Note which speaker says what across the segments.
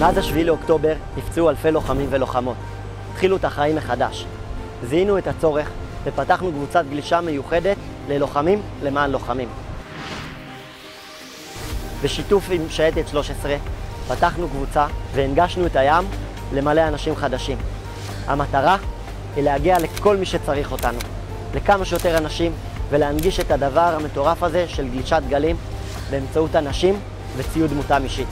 Speaker 1: מאז ה-7 לאוקטובר נפצעו אלפי לוחמים ולוחמות. התחילו את החיים מחדש. זיהינו את הצורך ופתחנו קבוצת גלישה מיוחדת ללוחמים למען לוחמים. בשיתוף עם שייטת 13 פתחנו קבוצה והנגשנו את הים למלא אנשים חדשים. המטרה היא להגיע לכל מי שצריך אותנו, לכמה שיותר אנשים, ולהנגיש את הדבר המטורף הזה של גלישת גלים באמצעות אנשים וציוד מותאם אישית.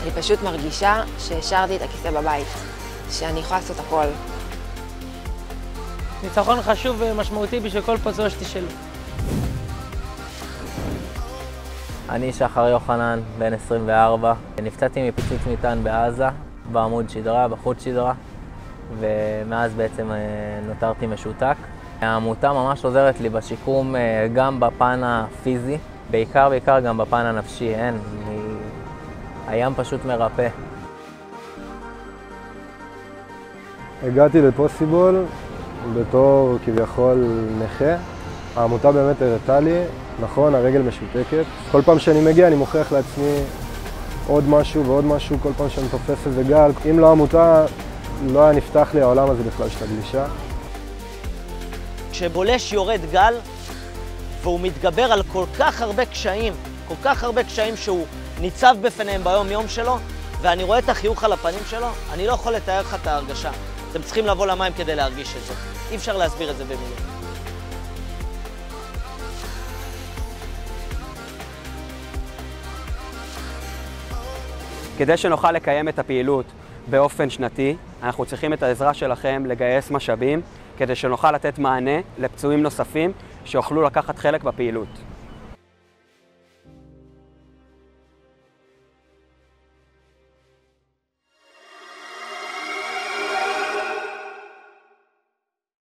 Speaker 2: אני פשוט מרגישה שהשארתי את הכיסא בבית, שאני יכולה לעשות הכל.
Speaker 3: ניצחון חשוב ומשמעותי בשביל כל פצוע שתשאלו.
Speaker 4: אני שחר יוחנן, בן 24. נפצעתי מפיצוץ מטען בעזה, בעמוד שדרה, בחוט שדרה, ומאז בעצם נותרתי משותק. העמותה ממש עוזרת לי בשיקום גם בפן הפיזי, בעיקר גם בפן הנפשי. הים פשוט מרפא.
Speaker 5: הגעתי לפוסיבול בתור כביכול נכה. העמותה באמת הראתה לי, נכון, הרגל משותקת. כל פעם שאני מגיע אני מוכיח לעצמי עוד משהו ועוד משהו, כל פעם שאני תופס איזה גל. אם לא העמותה, לא היה נפתח לי העולם הזה בכלל של הגלישה.
Speaker 1: כשבולש יורד גל והוא מתגבר על כל כך הרבה קשיים שהוא ניצב בפניהם ביום יום שלו, ואני רואה את החיוך על הפנים שלו, אני לא יכול לתאר לך את ההרגשה. אתם צריכים לבוא למים כדי להרגיש את זה. אי אפשר להסביר את זה במילים.
Speaker 6: כדי שנוכל לקיים את הפעילות באופן שנתי, אנחנו צריכים את העזרה שלכם לגייס משאבים, כדי שנוכל לתת מענה לפצועים נוספים שיוכלו לקחת חלק בפעילות.